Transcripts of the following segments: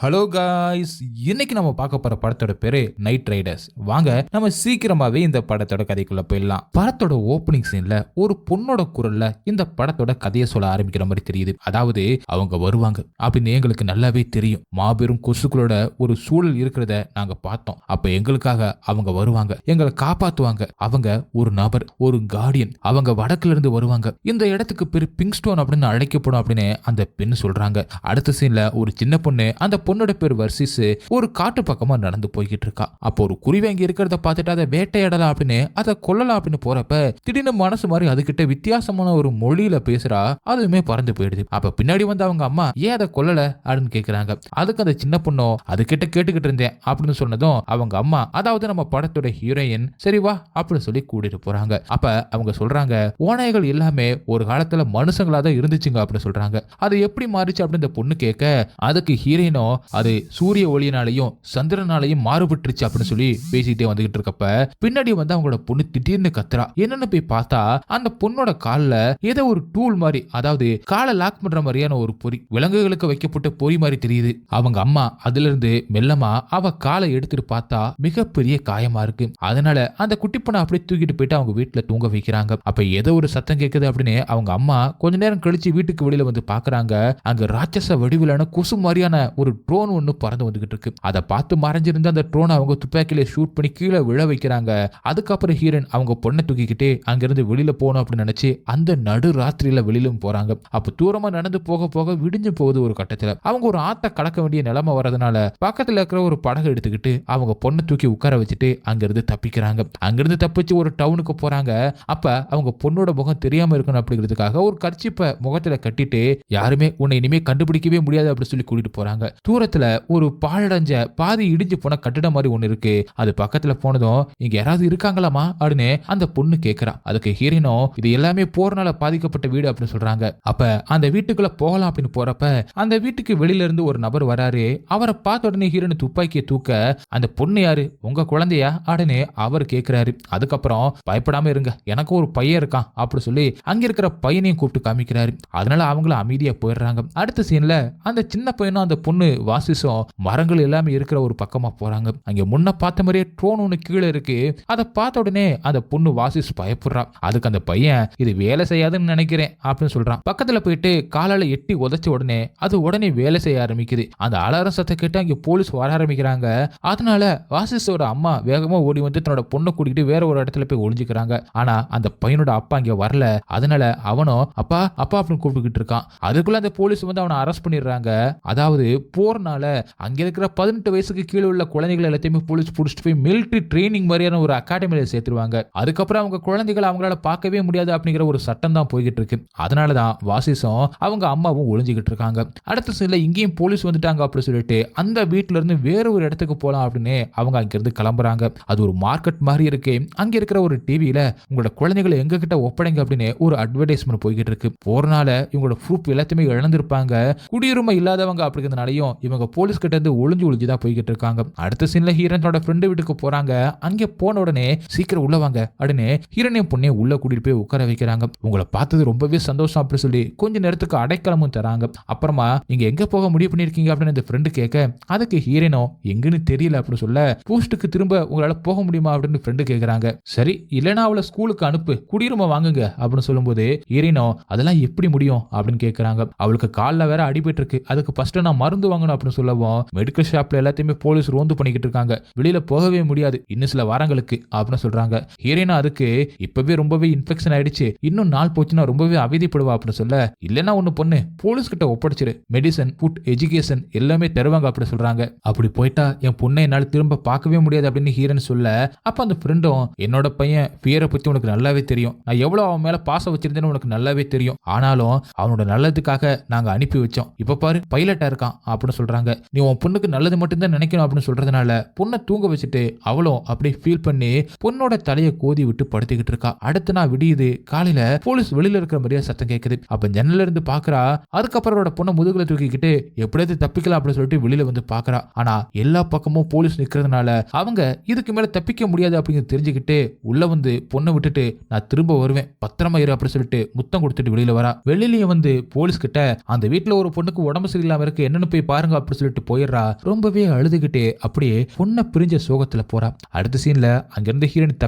Hello guys, இன்னைக்கு நம்ம பார்க்க போற படத்தோட பேரு நைட் ரைடர்ஸ். வாங்க நம்ம சீக்கிரமாவே இந்த படத்தோட கதைக்குள்ள போயிடலாம். படத்தோட ஓப்பனிங் சீன்ல ஒரு பொண்ணோட குரல்ல இந்த படத்தோட கதையை சொல்ல ஆரம்பிக்கிற மாதிரி தெரியுது. அதாவது அவங்க வருவாங்க அப்படின்னு எங்களுக்கு நல்லாவே தெரியும். மாபெரும் கொசுக்களோட ஒரு சூழல் இருக்கிறத நாங்க பார்த்தோம். அப்ப எங்களுக்காக அவங்க வருவாங்க, எங்களை காப்பாத்துவாங்க. அவங்க ஒரு நபர், ஒரு கார்டியன். அவங்க வடக்குல இருந்து வருவாங்க. இந்த இடத்துக்கு பேரு பிங்ஸ்டோன் அப்படின்னு அழைக்கப்படும் அப்படின்னு அந்த பெண் சொல்றாங்க. அடுத்த சீன்ல ஒரு சின்ன பொண்ணு, அந்த பொண்ணோட பேர் வர்சிஸ், ஒரு காட்டு பக்கமா நடந்து போய்கிட்டு இருக்கா. அப்போ ஒரு குருவி அங்க இருக்கிறத பார்த்துட்டு அதை வேட்டையாடலாம் அப்படின்னு, அதை கொல்லலாம் அப்படின்னு போறப்ப திடீர்னு மனசு மாதிரி அதுகிட்ட வித்தியாசமான ஒரு மொழியில பேசுறா. அதுவுமே பறந்து போயிடுது. அப்ப பின்னாடி வந்து அவங்க அம்மா ஏன் அதை கொல்லல அப்படின்னு கேக்குறாங்க. அதுக்கு அந்த சின்ன பொண்ணோ அது கிட்ட கேட்டுக்கிட்டு இருந்தேன் அப்படின்னு சொன்னதும் அவங்க அம்மா, அதாவது நம்ம படத்தோட ஹீரோயின், சரி வா அப்படின்னு சொல்லி கூட்டிட்டு போறாங்க. அப்ப அவங்க சொல்றாங்க, ஓநாய்கள் எல்லாமே ஒரு காலத்துல மனுஷங்களா தான் இருந்துச்சுங்க அப்படின்னு சொல்றாங்க. அது எப்படி மாறிச்சு அப்படின்னு இந்த பொண்ணு கேட்க, அதுக்கு ஹீரோயினோ அது சூரிய ஒளியினாலையும் சந்திரனாலையும் மாறுபட்டுருச்சு அப்படின்னு சொல்லி பேசிட்டே வந்துகிட்டு இருக்கப்ப பின்னாடி வந்து அவங்களோட பொண்ணு திடீர்னு கத்துறா. என்னன்னு போய் பார்த்தா அந்த பொண்ணோட கால்ல ஏதோ ஒரு டூல் மாதிரி, அதாவது காலை லாக் பண்ற மாதிரியான ஒரு பொறி, விலங்குகளுக்கு வைக்கப்பட்ட பொறி மாதிரி தெரியுது. அவங்க அம்மா அதுல இருந்து மெல்லமா அவ காலை எடுத்துட்டு பார்த்தா மிகப்பெரிய காயமா இருக்கு. அதனால அந்த குட்டி பொண்ணை அப்படியே தூக்கிட்டு போயிட்டு அவங்க வீட்டுல தூங்க வைக்கிறாங்க. அப்ப ஏதோ ஒரு சத்தம் கேட்குது அப்படின்னு அவங்க அம்மா கொஞ்ச நேரம் கழிச்சு வீட்டுக்கு வெளியில வந்து பாக்குறாங்க. அங்க ராட்சச வடிவிலான கொசு மாதிரியான ஒரு ட்ரோன் ஒண்ணு பறந்து வந்துகிட்டு இருக்கு. அதை பார்த்து மறைஞ்சிருந்த அந்த ட்ரோனை அவங்க துப்பாக்கியில ஷூட் பண்ணி கீழே விழ வைக்கிறாங்க. அதுக்கப்புறம் ஹீரோயின் அவங்க பொண்ணை தூக்கிக்கிட்டு அங்கிருந்து வெளியில போகணும் அப்படின்னு நினைச்சு அந்த நடு ராத்திரியில வெளியிலும் போறாங்க. அப்ப தூரமா நடந்து போக போக விடிஞ்சு போகுது. ஒரு கட்டத்துல அவங்க ஒரு ஆத்த கடக்க வேண்டிய நிலைமை வர்றதுனால பக்கத்துல இருக்கிற ஒரு படகு எடுத்துக்கிட்டு அவங்க பொண்ணை தூக்கி உட்கார வச்சுட்டு அங்கிருந்து தப்பிக்கிறாங்க. அங்கிருந்து தப்பிச்சு ஒரு டவுனுக்கு போறாங்க. அப்ப அவங்க பொண்ணோட முகம் தெரியாம இருக்கணும் அப்படிங்கிறதுக்காக ஒரு கர்ச்சிப்பை முகத்துல கட்டிட்டு, யாருமே உன்னை இனிமே கண்டுபிடிக்கவே முடியாது அப்படின்னு சொல்லி கூட்டிட்டு போறாங்க. தூரத்துல ஒரு பாழடைஞ்ச பாதி இடிஞ்சு போன கட்டிடம் மாதிரி ஒண்ணு இருக்கு. அது பக்கத்துல போனதும் இங்க யாராவது இருக்காங்களாமா அப்படின்னு அந்த பொண்ணு கேக்குறா. அதுக்கு ஹீரோயினோ இது எல்லாமே போறனால பாதிக்கப்பட்ட வீடு அப்படின்னு சொல்றாங்க. அப்ப அந்த வீட்டுக்குள்ள போகலாம் அப்படின்னு போறப்ப அந்த வீட்டுக்கு வெளியில இருந்து ஒரு நபர் வராரு. அவரை பார்த்த உடனே ஹீரோயின் துப்பாக்கியை தூக்க, அந்த பொண்ணு யாரு, உங்க குழந்தையா அப்படின்னு அவர் கேக்குறாரு. அதுக்கப்புறம் பயப்படாம இருங்க, எனக்கு ஒரு பையன் இருக்கான் அப்படி சொல்லி அங்க இருக்கிற பையனையும் கூப்பிட்டு காமிக்கிறாரு. அதனால அவங்கள அமைதியா போயிடுறாங்க. அடுத்த சீன்ல அந்த சின்ன பையனும் அந்த பொண்ணு வாசிசும் மரங்கள் எல்லாமே இருக்கிற ஒரு பக்கமா போறாங்க. அங்க முன்ன பார்த்த மாதிரியே ட்ரோன் ஒண்ணு கீழே இருக்கு. அதை பார்த்த உடனே அந்த பொண்ணு வாசிஸ் பயப்படுறா. அதுக்கு அந்த பையன் இது வேலை செய்யாதுன்னு நினைக்கிறேன் அப்படின்னு சொல்றான். பக்கத்துல போயிட்டு காலால எட்டி உதைச்ச உடனே அது உடனே வேலை செய்ய ஆரம்பிக்குது. அந்த அலாரம் சத்தம் கேட்டு அங்க போலீஸ் வர ஆரம்பிக்கிறாங்க. அதனால வாசிஸோட அம்மா வேகமா ஓடி வந்து தன்னோட பொண்ணை கூட்டிட்டு வேற ஒரு இடத்துல போய் ஒளிஞ்சுக்கிறாங்க. ஆனா அந்த பையனோட அப்பா இங்க வரல. அதனால அவனும் அப்பா அப்பா அப்படின்னு கூப்பிட்டுக்கிட்டு இருக்கான். அதுக்குள்ள அந்த போலீஸ் வந்து அவனை அரெஸ்ட் பண்ணிடுறாங்க. அதாவது போறனால அங்க இருக்கிற 18 வயசுக்கு கீழே உள்ள குழந்தைகள் எல்லாத்தையுமே போலீஸ் புடிச்சிட்டு போய் மிலிட்டரி ட்ரைனிங் மாதிரியான ஒரு அகாடமியில சேர்த்துருவாங்க. அதுக்கப்புறம் அவங்க குழந்தைகளை அவங்களால பார்க்கவே முடியாது அப்படிங்கிற ஒரு சட்டம் தான் போய்கிட்டு இருக்கு. அதனாலதான் வாசிசும் அவங்க அம்மாவும் ஒளிஞ்சுக்கிட்டு இருக்காங்க. அடுத்த சீன்ல இங்கேயும் போலீஸ் வந்துட்டாங்க அப்படின்னு சொல்லிட்டு அந்த வீட்டுல இருந்து வேற ஒரு இடத்துக்கு போலாம் அப்படின்னு அவங்க அங்கிருந்து கிளம்புறாங்க. அது ஒரு மார்க்கெட் மாதிரி இருக்கு. அங்க இருக்கிற ஒரு டிவியில உங்களோட குழந்தைகளை எங்க கிட்ட ஒப்படைங்க அப்படின்னு ஒரு அட்வர்டைஸ்மெண்ட் போய்கிட்டு இருக்கு. போறனால இவங்களோட ப்ரூஃப் எல்லாத்தையுமே இழந்திருப்பாங்க. குடியுரிமை இல்லாதவங்க அப்படிங்கிறதுனாலையும் இவங்க போலீஸ் கிட்ட இருந்து ஒளிஞ்சு தான் போய்கிட்டு இருக்காங்க. அடுத்த சீன்ல ஹீரோன் தன்னோட ஃப்ரெண்டு வீட்டுக்கு போறாங்க. அங்க போன உடனே சீக்கிரம் உள்ள வாங்க அப்படின்னு ஹீரோனையும் பொண்ணே உள்ள கூட்டிட்டு போய் உட்கார வைக்கிறாங்க. உங்களை பார்த்தது ரொம்பவே சந்தோஷம் அப்படி சொல்லி கொஞ்ச நேரத்துக்கு அடைக்கலமும் தராங்க. அப்புறமா நீங்க எங்க போக முடிவு பண்ணிருக்கீங்க அப்படின்னு இந்த ஃப்ரெண்டு கேட்க, அதுக்கு ஹீரோனோ எங்கன்னு தெரியல அப்படின்னு சொல்ல, போஸ்ட்டுக்கு திரும்ப உங்களால போக முடியுமா அப்படின்னு ஃப்ரெண்டு கேக்குறாங்க. சரி இல்லைன்னா அவளை ஸ்கூலுக்கு அனுப்பு, குடியுரிமை வாங்குங்க அப்படின்னு சொல்லும்போது ஹீரோனோ அதெல்லாம் எப்படி முடியும் அப்படின்னு கேட்கறாங்க. அவளுக்கு கால்ல வேற அடிபட்டு இருக்கு. அதுக்கு ஃபர்ஸ்ட் நான் மருந்து வாங்கணும் அப்படின்னு சொல்லவும் மெடிக்கல் ஷாப்ல எல்லாத்தையுமே போலீஸ் ரோந்து பண்ணிக்கிட்டு இருக்காங்க. வெளியில போகவே முடியாது இன்னும் சில வாரங்களுக்கு அப்படின்னு சொல்றாங்க. ஹீரோயினா அதுக்கு இப்பவே ரொம்பவே இன்ஃபெக்ஷன் ஆயிடுச்சு, இன்னும் நாள் போச்சுன்னா ரொம்பவே அவதிப்படுவா அப்படின்னு சொல்ல, இல்லைன்னா ஒண்ணு பொண்ணு போலீஸ் கிட்ட ஒப்படைச்சிரு, மெடிசன் ஃபுட் எஜுகேஷன் எல்லாமே தருவாங்க அப்படி சொல்றாங்க. அப்படி போயிட்டா என் பொண்ணை என்னால திரும்ப பார்க்கவே முடியாது அப்படின்னு ஹீரோன் சொல்ல, அப்ப அந்த ஃப்ரெண்டும் என்னோட பையன் பியரை பத்தி உனக்கு நல்லாவே தெரியும், நான் எவ்வளவு அவன் மேல பாசம் வச்சிருந்தேன்னு உனக்கு நல்லாவே தெரியும், ஆனாலும் அவனோட நல்லதுக்காக நாங்க அனுப்பி வச்சோம், இப்ப பாரு பைலட்டா இருக்கான் அப்படின்னு சொல்றாங்க. நீ உன் பொண்ணுக்கு நல்லது மட்டும்தான் நினைக்கணும் அப்படின்னு சொல்றதுனால பொண்ணை தூங்க வச்சுட்டு அவளும் அப்படியே ஃபீல் பண்ணி பொண்ணோட தலையை கோதி விட்டு படுத்துக்கிட்டு இருக்கா. அடுத்து நான் விடியுது. காலையில போலீஸ் வெளியில இருக்கிற மாதிரியா சத்தம் கேட்குது. அப்ப ஜன்னல்ல இருந்து பாக்குறா. அதுக்கப்புறம் பொண்ணை முதுகுல தூக்கிக்கிட்டு எப்படியாவது தப்பிக்கலாம் அப்படின்னு சொல்லிட்டு வெளியில வந்து பாக்குறா. ஆனா எல்லா பக்கமும் போலீஸ் நிக்கிறதுனால அவங்க இதுக்கு மேல தப்பிக்க முடியாது அப்படின்னு தெரிஞ்சுக்கிட்டு உள்ள வந்து பொண்ணை விட்டுட்டு நான் திரும்ப வருவேன், பத்திரமா இரு அப்படின்னு சொல்லிட்டு முத்தம் கொடுத்துட்டு வெளியில வரா. வெளியில வந்து போலீஸ் கிட்ட அந்த வீட்டுல ஒரு பொண்ணுக்கு உடம்பு சரியில்லாம இருக்கு, என்னன்னு போய் பாருங்க பாருங்க அப்படின்னு சொல்லிட்டு போயிடுறா. ரொம்பவே அழுதுகிட்டே அப்படியே பொண்ணை பிரிஞ்ச சோகத்துல போறா. அடுத்த சீன்ல அங்கிருந்து ஹீரோயின்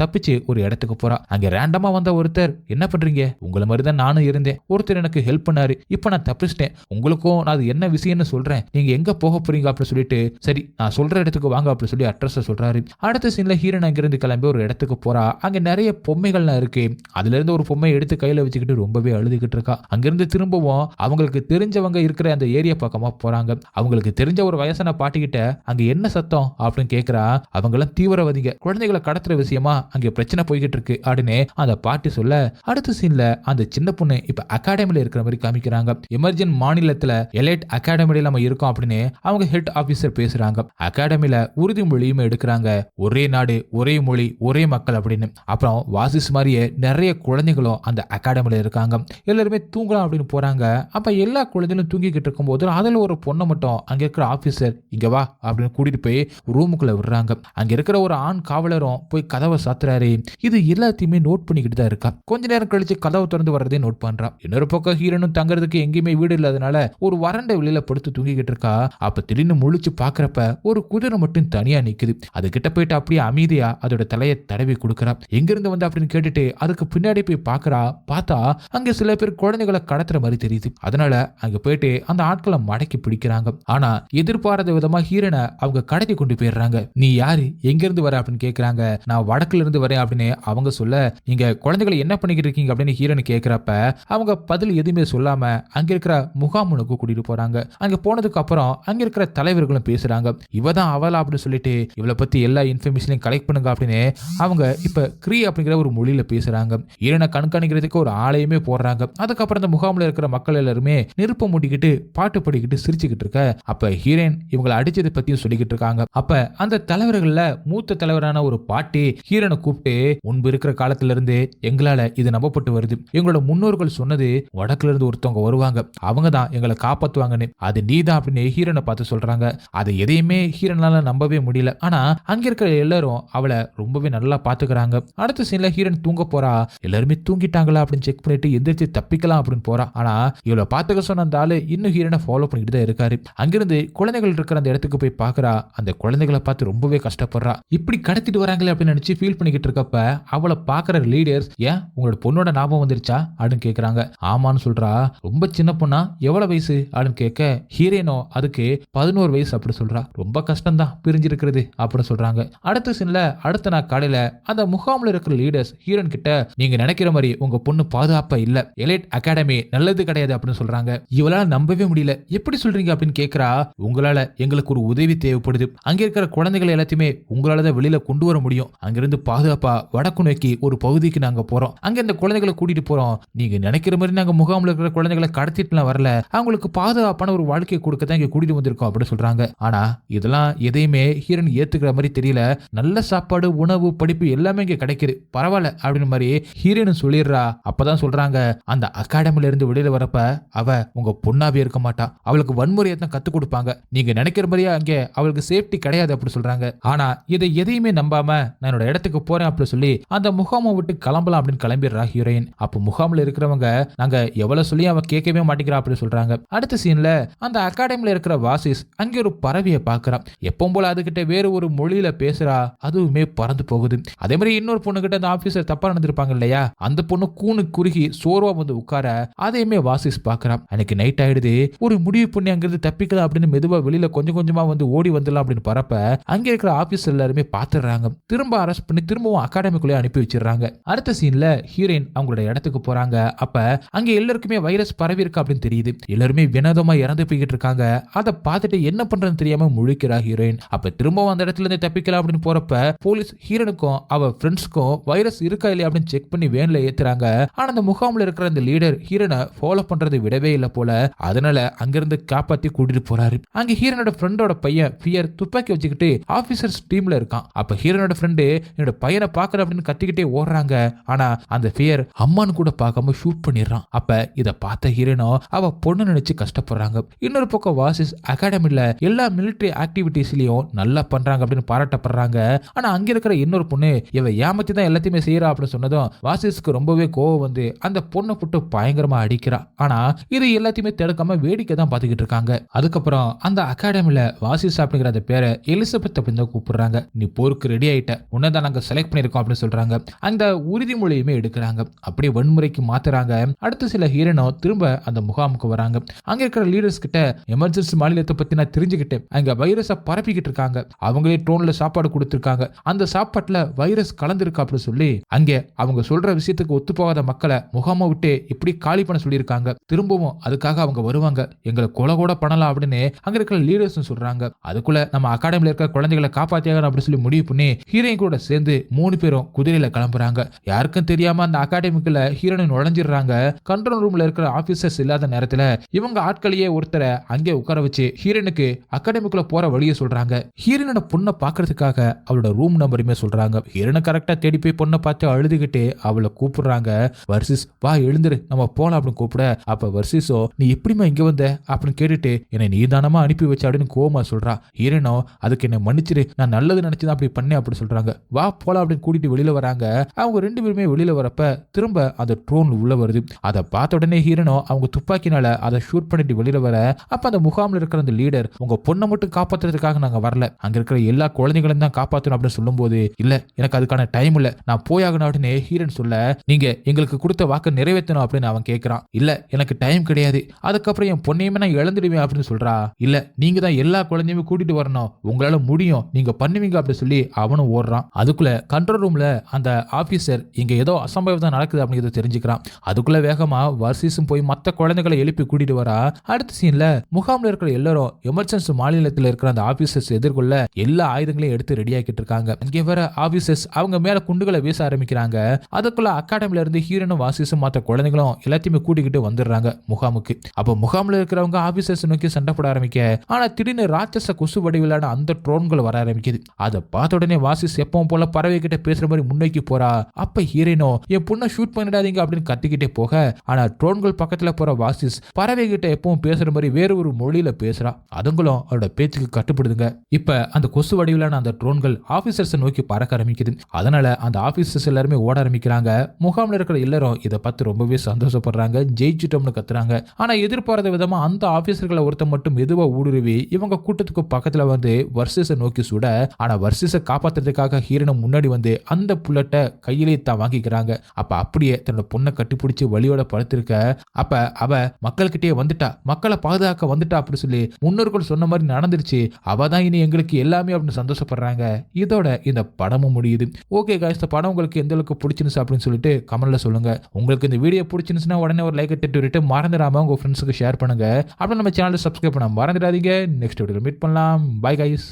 தப்பிச்சு ஒரு இடத்துக்கு போறா. அங்க ரேண்டமா வந்த ஒருத்தர், என்ன பண்றீங்க, உங்களை மாதிரிதான் நானும் இருந்தேன், ஒருத்தர் எனக்கு ஹெல்ப் பண்ணாரு, இப்ப நான் தப்பிச்சிட்டேன், உங்களுக்கும் நான் அது என்ன விஷயம்னு சொல்றேன், நீங்க எங்க போக போறீங்க அப்படின்னு சொல்லிட்டு, சரி நான் சொல்ற இடத்துக்கு வாங்க அப்படின்னு சொல்லி அட்ரஸ் சொல்றாரு. அடுத்த சீன்ல ஹீரோயின் அங்கிருந்து கிளம்பி ஒரு இடத்துக்கு போறா. அங்க நிறைய பொம்மைகள்லாம் இருக்கு. அதுல இருந்து ஒரு பொம்மையை எடுத்து கையில வச்சுக்கிட்டு ரொம்பவே அழுதுகிட்டு இருக்கா. அங்கிருந்து திரும்பவும் அவங்களுக்கு தெரிஞ்சவங்க இருக்கிற அந்த ஏரியா பக்கமா போறாங்க. அவங்களுக்கு தெரிஞ்ச ஒரு வயசான பாட்டிக்கிட்ட அங்க என்ன சத்தம் அப்படின்னு கேக்குறா. அவங்க எல்லாம் தீவிரவாதிங்க, குழந்தைகளை கடத்துற விஷயமா அங்க பிரச்சனை போய்கிட்டு இருக்கு அப்படின்னு அந்த பாட்டி சொல்ல, அடுத்த சீன்ல அந்த சின்ன பொண்ணு இப்ப அகாடமில இருக்கிற மாதிரி காமிக்கிறாங்க. எமர்ஜென்ட் மாநிலத்துல எலைட் அகாடமில நம்ம இருக்கோம் அப்படின்னு அவங்க ஹெட் ஆபீசர் பேசுறாங்க. அகாடமில உறுதிமொழியும் எடுக்கிறாங்க, ஒரே நாடு ஒரே மொழி ஒரே மக்கள் அப்படின்னு. அப்புறம் வாசிஸ் மாதிரியே நிறைய குழந்தைகளும் அந்த அகாடமில இருக்காங்க. எல்லாருமே தூங்கலாம் அப்படின்னு போறாங்க. அப்ப எல்லா குழந்தைகளும் தூங்கிக்கிட்டு இருக்கும் போது அதுல ஒரு பொண்ணை மட்டும் அங்க இருக்கிற ஆபீசர் இங்க வா அப்படின்னு கூட்டிட்டு போய் ரூமுக்குள்ள விடுறாங்க. அங்க இருக்கிற ஒரு ஆண் காவலரும் போய் கதவை சாத்துறாரு. இது எல்லாத்தையுமே நோட் பண்ணிக்கிட்டு தான் இருக்கா. கொஞ்ச நேரம் கழிச்சு கதவை திறந்து வர்றதே நோட் பண்றா. இன்னொரு பக்கம் ஹீரோனும் தங்கறதுக்கு எங்கேயுமே வீடு இல்லாதனால ஒரு வறண்ட வெளியில படுத்து தூங்கிக்கிட்டு இருக்கா. அப்ப திடீர்னு முழிச்சு பாக்குறப்ப ஒரு குதிரை மட்டும் தனியா நிக்குது. அது கிட்ட போயிட்டு அப்படியே அமைதியா அதோட தலையை தடவி கொடுக்கறா. எங்க இருந்து வந்து அப்படின்னு கேட்டுட்டு அதுக்கு பின்னாடி போய் பாக்குறா. பார்த்தா அங்க சில பேர் குழந்தைகளை கடத்துற மாதிரி தெரியுது. அதனால அங்க போயிட்டு அந்த ஆட்களை மடக்கி பிடிக்கிறாங்க. ஆனா எதிர்பாராத விதமா ஹீரோனை அவங்க கடத்தி கொண்டு போயிடுறாங்க. நீ யாரு, எங்க இருந்து வர அப்படின்னு கேக்குறாங்க. நான் வடக்குல இருந்து வரேன் அப்படின்னு அவங்க சொல்ல, நீங்க குழந்தைகளை என்ன பண்ணிக்கிட்டு இருக்கீங்க அப்படின்னு ஹீரோன் கேக்குறப்ப அவங்க பதில் எதுவுமே சொல்லாம அங்க இருக்கிற முகாமுனுக்கு கூட்டிட்டு போறாங்க. அங்க போனதுக்கு அப்புறம் அங்க இருக்கிற தலைவர்களும் பேசுறாங்க. இவதான் அவளா அப்படின்னு சொல்லிட்டு இவளை பத்தி எல்லா இன்ஃபர்மேஷனையும் கலெக்ட் பண்ணுங்க அப்படின்னு அவங்க இப்ப கிரீ அப்படிங்கிற ஒரு மொழியில பேசுறாங்க. ஹீரோனை கண்காணிக்கிறதுக்கு ஒரு ஆலயமே போடுறாங்க. அதுக்கப்புறம் அந்த முகாமில் இருக்கிற மக்கள் எல்லாருமே நெருப்ப மூட்டிக்கிட்டு பாட்டு படிக்கிட்டு சிரிச்சுக்கிட்டு இருக்க. அப்ப ஹீரோயின் இவங்களை அடிச்சதை பத்தியும் சொல்லிக்கிட்டு இருக்காங்க. அப்ப அந்த தலைவர்கள்ல மூத்த தலைவரான ஒரு பாட்டி ஹீரோனை கூப்பிட்டு, முன்பு இருக்கிற காலத்துல இருந்து எங்களால இது நம்பப்பட்டு வருது, எங்களோட முன்னோர்கள் சொன்னது வடக்குல இருந்து ஒருத்தவங்க வருவாங்க, அவங்க தான் எங்களை காப்பாத்துவாங்கன்னு, அது நீதான் அப்படின்னு ஹீரோனை பார்த்து சொல்றாங்க. அதை எதையுமே ஹீரோனால நம்பவே முடியல. ஆனா அங்க இருக்கிற எல்லாரும் அவளை ரொம்பவே நல்லா பாத்துக்கிறாங்க. அடுத்த சீன்ல ஹீரோன் தூங்க போறா. எல்லாருமே தூங்கிட்டாங்களா அப்படின்னு செக் பண்ணிட்டு எந்திரிச்சு தப்பிக்கலாம் அப்படின்னு போறா. ஆனா இவளை பாத்துக்க சொன்ன அந்த ஆளு இன்னும் ஹீரோனை ஃபாலோ பண்ணிட்டு தான் இருக்காரு. அங்கிருந்து குழந்தைகள் இருக்கிற அந்த இடத்துக்கு போய் பாக்குறா. அந்த குழந்தைகளை பார்த்து ரொம்பவே கஷ்டப்படுறா. இப்படி கடத்திட்டு வராங்களே அப்படின்னு நினைச்சு ஃபீல் பண்ணிக்கிட்டு இருக்கப்ப அவளை பாக்குற லீடர்ஸ், ஏன் உங்களோட பொண்ணோட ஞாபகம் வந்துருச்சா அப்படின்னு கேக்குறாங்க. ஆமான்னு சொல்றா. ரொம்ப சின்ன பொண்ணா, எவ்வளவு வயசு அப்படின்னு கேட்க, ஹீரோனோ அதுக்கு 11 வயசு அப்படி சொல்றா. ரொம்ப கஷ்டம் தான் பிரிஞ்சிருக்கிறது அப்படின்னு சொல்றாங்க. அடுத்த சீன்ல அடுத்த நாள் காலையில அந்த முகாம்ல இருக்கிற லீடர்ஸ் ஹீரோன் கிட்ட, நீங்க நினைக்கிற மாதிரி உங்க பொண்ணு பாதுகாப்பா இல்ல, எலைட் அகாடமி நல்லது கிடையாது அப்படின்னு சொல்றாங்க. இவளால நம்பவே முடியல. எப்படி சொல்றீங்க அப்படின்னு கேக்குறா. உங்களால எங்களுக்கு ஒரு உதவி தேவைப்படுது, அங்க இருக்கிற குழந்தைகள் எல்லாத்தையுமே உங்களால தான் வெளியில கொண்டு வர முடியும், அங்கிருந்து பாதுகாப்பா வடக்கு நோக்கி ஒரு பகுதிக்கு நாங்க போறோம், அங்க இந்த குழந்தைகளை கூட்டிட்டு போறோம், நீங்க நினைக்கிற மாதிரி நாங்க முகாம்ல இருக்கிற குழந்தைகளை கடத்திட்டுலாம் வரல, அவங்களுக்கு பாதுகாப்பான ஒரு வாழ்க்கையை கொடுக்க தான் இங்க கூட்டிட்டு வந்திருக்கோம் அப்படின்னு சொல்றாங்க. ஆனா இதெல்லாம் எதையுமே ஹீரோன் ஏத்துக்கிற மாதிரி தெரியல. நல்ல சாப்பாடு, உணவு, படிப்பு எல்லாமே இங்க கிடைக்குது, பரவாயில்ல அப்படின்னு மாதிரி ஹீரோன் சொல்லிடுறா. அப்பதான் சொல்றாங்க, அந்த அகாடமில இருந்து வெளியில வரப்ப அவ உங்க பொண்ணாவே இருக்க மாட்டா, அவளுக்கு வன்முறையை தான் கத்து கொடுப்பாங்க, நீங்க நினைக்கிற மாதிரியே அங்கே அவளுக்கு சேஃப்டி கிடையாது அப்படி சொல்றாங்க. ஆனா இதை எதையுமே நம்பாம நான் என்னோட இடத்துக்கு போறேன் அப்படின்னு சொல்லி அந்த முகாமை விட்டு கிளம்பலாம் அப்படின்னு கிளம்பிடுறா ஹீரோயின். அப்ப முகாமில் இருக்கிறவங்க, நாங்க எவ்வளவு சொல்லி அவன் கேட்கவே மாட்டேங்கிறா அப்படின்னு சொல்றாங்க. அடுத்த சீன்ல அந்த அகாடமில இருக்கிற வாசிஸ் அங்கே ஒரு பறவையை பாக்குறான். எப்பவும் போல அதுகிட்ட வேற ஒரு மொழியில பேசுறா. அதுவுமே பறந்து போகுது. அதே மாதிரி இன்னொரு பொண்ணு கிட்ட அந்த ஆபீசர் தப்பா நடந்திருப்பாங்க இல்லையா, அந்த பொண்ணு கூணு குறுகி சோர்வா வந்து உட்கார அதையுமே வாசிஸ் பாக்குறான். அன்னைக்கு நைட் ஆயிடுது. ஒரு முடிவு பண்ணி அங்கிருந்து தப்பிக்கலாம் அப்படின்னு மெதுவா வெளியில கொஞ்சம் கொஞ்சமா வந்து ஓடி வந்துடலாம் அப்படின்னு பறப்ப அங்க இருக்கிற ஆபீசர் எல்லாருமே பாத்துறாங்க. திரும்ப அரெஸ்ட் பண்ணி திரும்பவும் அகாடமிக்குள்ளே அனுப்பி வச்சிடறாங்க. அடுத்த சீன்ல ஹீரோயின் அவங்களோட இடத்துக்கு போறாங்க. அப்ப அங்க எல்லாருக்குமே வைரஸ் பரவி இருக்கு அப்படின்னு தெரியுது. எல்லாருமே வினோதமா இறந்து போய்கிட்டு இருக்காங்க. அதை பார்த்துட்டு என்ன பண்றதுன்னு தெரியாம முழிக்கிறா ஹீரோயின். அப்ப திரும்பவும் அந்த இடத்துல இருந்து தப்பிக்கலாம் அப்படின்னு போறப்ப போலீஸ் ஹீரோனுக்கும் அவ ஃப்ரெண்ட்ஸ்க்கும் வைரஸ் இருக்கா இல்லையா அப்படின்னு செக் பண்ணி வேன்ல ஏத்துறாங்க. ஆனா அந்த முகாம்ல இருக்கிற அந்த லீடர் ஹீரோனை ஃபாலோ பண்றது விடவே இல்லை போல. அதனால அங்கிருந்து காப்பாத்தி கூட்டிட்டு போறாரு. அங்க ஹீரோனோட ஃப்ரெண்டோட பையன் ஃபியர் துப்பாக்கி வச்சுக்கிட்டு ஆபீசர்ஸ் டீம்ல இருக்கான். அப்ப ஹீரோனோட ஃப்ரெண்டு என்னோட பையனை பாக்குற அப்படின்னு கத்திக்கிட்டே ஓடுறாங்க. ஆனா அந்த ஃபியர் அம்மான்னு கூட பார்க்காம ஷூட் பண்ணிடுறான். அப்ப இத பார்த்த ஹீரோனோ அவ பொண்ணு நினைச்சு கஷ்டப்படுறாங்க. இன்னொரு பக்கம் வாசிஸ் அகாடமில எல்லா மிலிட்டரி ஆக்டிவிட்டிஸ்லயும் நல்லா பண்றாங்க அப்படின்னு பாராட்டப்படுறாங்க. ஆனா அங்க இருக்கிற இன்னொரு பொண்ணு இவ ஏமாத்தி தான் எல்லாத்தையுமே செய்யறா அப்படின்னு சொன்னதும் வாசிஸ்க்கு ரொம்பவே கோவம் வந்து அந்த பொண்ணை போட்டு பயங்கரமா அடிக்கிறா. ஆனா இது எல்லாத்தையுமே தடுக்காம வேடிக்கை தான் பார்த்துக்கிட்டு பண்ணிக்கிட்டு இருக்காங்க. அதுக்கப்புறம் அந்த அகாடமில வாசிஸ் அப்படிங்கிற அந்த பேரை எலிசபெத் அப்படின்னு கூப்பிடுறாங்க. நீ போருக்கு ரெடி ஆயிட்ட, உன்னதான் நாங்க செலக்ட் பண்ணிருக்கோம் அப்படின்னு சொல்றாங்க. அந்த உறுதிமொழியுமே எடுக்கிறாங்க. அப்படியே வன்முறைக்கு மாத்துறாங்க. அடுத்த சில ஹீரோனோ திரும்ப அந்த முகாமுக்கு வராங்க. அங்க இருக்கிற லீடர்ஸ் கிட்ட எமர்ஜென்சி மாநிலத்தை பத்தி நான் தெரிஞ்சுக்கிட்டேன், அங்க வைரஸ பரப்பிக்கிட்டு இருக்காங்க, அவங்களே ட்ரோன்ல சாப்பாடு கொடுத்திருக்காங்க, அந்த சாப்பாட்டுல வைரஸ் கலந்துருக்கு அப்படின்னு சொல்லி அங்கே அவங்க சொல்ற விஷயத்துக்கு ஒத்து போகாத மக்களை முகாமை விட்டு இப்படி காலி பண்ண சொல்லியிருக்காங்க. திரும்பவும் அதுக்காக அவங்க வருவாங்க, எங்களை கொலை கூட பண்ணலாம் அப்படின்னு அங்க இருக்கிற லீடர்ஸ் சொல்றாங்க. அதுக்குள்ள நம்ம அகாடமில இருக்கிற குழந்தைகளை காப்பாத்தியாகணும் அப்படின்னு சொல்லி முடிவு பண்ணி ஹீரோயின் கூட சேர்ந்து 3 பேரும் குதிரையில கிளம்புறாங்க. யாருக்கும் தெரியாம அந்த அகாடமிக்குள்ள ஹீரோயின் நுழைஞ்சிடுறாங்க. கண்ட்ரோல் ரூம்ல இருக்கிற ஆபீசர்ஸ் இல்லாத நேரத்துல இவங்க ஆட்களையே ஒருத்தரை அங்கே உட்கார வச்சு ஹீரோனுக்கு அகாடமிக்குள்ள போற வழியை சொல்றாங்க. ஹீரோனோட பொண்ணை பாக்குறதுக்காக அவளோட ரூம் நம்பருமே சொல்றாங்க. ஹீரோனை கரெக்டா தேடி போய் பொண்ணை பார்த்து அழுதுகிட்டு அவளை கூப்பிடுறாங்க. வர்சிஸ் வா எழுந்துரு நம்ம போலாம் அப்படின்னு கூப்பிட, அப்ப வர்சிஸோ நீ எப்படிமா இங்க வந்த அப்படின்னு கேட்டுட்டு என்னை நீதானமா அனுப்பி வச்ச அப்படின்னு கோமா சொல்றா. ஹீரோனோ அதுக்கு என்ன மன்னிச்சிரு, நான் நல்லது நினைச்சுதான் அப்படி பண்ணேன் அப்படி சொல்றாங்க. வா போலாம் அப்படின்னு கூட்டிட்டு வெளியில வராங்க. அவங்க 2 பேருமே வெளியில வரப்ப திரும்ப அந்த ட்ரோன் உள்ள வருது. அதை பார்த்த உடனே ஹீரோனோ அவங்க துப்பாக்கினால அதை ஷூட் பண்ணிட்டு வெளியில வர, அப்ப அந்த முகாமில் இருக்கிற அந்த லீடர் உங்க பொண்ணை மட்டும் காப்பாத்துறதுக்காக நாங்க வரல, அங்க இருக்கிற எல்லா குழந்தைகளையும் தான் காப்பாற்றணும் அப்படின்னு சொல்லும் போது இல்ல எனக்கு அதுக்கான டைம் இல்ல, நான் போயாகணும் அப்படின்னு ஹீரோன் சொல்ல, நீங்க எங்களுக்கு கொடுத்த வாக்கை நிறைவேற்றணும் அப்படின்னு அவன் கேட்கிறான். இல்ல எனக்கு டைம் கிடையாது, அதுக்கப்புறம் என் பொண்ணையுமே நான் இழந்துடுவேன் அப்படின்னு சொல்றா. இல்ல நீங்க தான் எல்லா குழந்தையுமே கூட்டிட்டு வரணும், உங்களால முடியும், நீங்க பண்ணுவீங்க அப்படின்னு சொல்லி அவனும் ஓடுறான். அதுக்குள்ள கண்ட்ரோல் ரூம்ல அந்த ஆபீசர் இங்க ஏதோ அசம்பவம் நடக்குது அப்படிங்கிறத தெரிஞ்சுக்கிறான். அதுக்குள்ள வேகமா வர்சிஸும் போய் மத்த குழந்தைகளை எழுப்பி கூட்டிட்டு வரா. அடுத்த சீன்ல முகாம்ல இருக்கிற எல்லாரும் எமர்ஜென்சி மாநிலத்தில் இருக்கிற அந்த ஆபீசர்ஸ் எதிர்கொள்ள எல்லா ஆயுதங்களையும் எடுத்து ரெடி ஆக்கிட்டு இருக்காங்க. இங்கே வர ஆபீசர்ஸ் அவங்க மேல குண்டுகளை வீச ஆரம்பிக்கிறாங்க. அதுக்குள்ள அகாடமில இருந்து ஹீரோனும் வாசிஸும் மற்ற குழந்தைகளும் எல்லாத்தையுமே கூட்டிக்கிட்டு வந்துடுறாங்க முகாமுக்கு. அப்ப முகாம்ல இருக்கிறவங்க ஆபீசர்ஸ் நோக்கி சண்டை போட ஆரம்பிக்க, ஆனா திடீர்னு ராட்சச கொசு வடிவிலான அந்த ட்ரோன்கள் வர ஆரம்பிக்குது. அதை பார்த்த உடனே வாசிஸ் எப்பவும் போல பறவை கிட்ட பேசுற மாதிரி முன்னோக்கி போறா. அப்ப ஹீரோனோ என் பொண்ணை ஷூட் பண்ணிடாதீங்க அப்படின்னு கத்திக்கிட்டே போக, ஆனா ட்ரோன்கள் பக்கத்துல போற வாசிஸ் பறவை கிட்ட எப்பவும் பேசுற மாதிரி வேற ஒரு மொழியில பேசுறா. அதுங்களும் அவரோட பேச்சுக்கு கட்டுப்படுதுங்க. இப்ப அந்த கொசு வடிவிலான அந்த ட்ரோன்கள் ஆபீசர்ஸ் நோக்கி பறக்க ஆரம்பிக்குது. அதனால அந்த ஆபீசர்ஸ் எல்லாருமே ஓட ஆரம்பிக்கிறாங்க. முகாம்ல இருக்கிற எல்லாரும் இதை பார்த்து ரொம்பவே சந்தோஷப்படுறாங்க, ஜெயிச்சிட்டோம்னு கத்துறாங்க. ஆனா எதிர்பாராத விதமா அந்த ஆபீசர்களை ஒருத்த மட்டும் மெதுவா ஊடுருவி இவங்க கூட்டத்துக்கு பக்கத்துல வந்து வர்சிஸை நோக்கி சுட, ஆனா வர்சிஸை காப்பாத்துறதுக்காக ஹீரோனும் முன்னாடி வந்து அந்த புல்லட்டை கையிலே தான் வாங்கிக்கிறாங்க. அப்ப அப்படியே தன்னோட பொண்ணை கட்டிப்பிடிச்சு வழியோட படுத்திருக்க, அப்ப அவ மக்கள்கிட்டயே வந்துட்டா, மக்களை பாதுகாக்க வந்துட்டா அப்படி சொல்லி முன்னோர்கள் சொன்ன மாதிரி நடந்துருச்சு, அவ தான் இனி எங்களுக்கு எல்லாமே அப்படின்னு சந்தோஷப்படுறாங்க. இதோட இந்த படமும் முடியுது. ஓகே गाइस, இந்த படம் உங்களுக்கு எந்த அளவுக்கு பிடிச்சிருந்துச்சு அப்படின்னு சொல்லிட்டு கமெண்ட்ல சொல்லுங்க. உங்களுக்கு இந்த வீடியோ பிடிச்சிருந்துச்சுன்னா உடனே ஒரு லைக் தட்டி மறந்துடாம உங்க ஃப்ரெண்ட்ஸுக்கு ஷேர் பண்ணுங்க. அப்புறம் நம்ம சேனலை சப்ஸ்கிரைப் பண்ண மறந்துடாதீங்க. நெக்ஸ்ட் வீடியோல மீட் பண்ணலாம். By guys.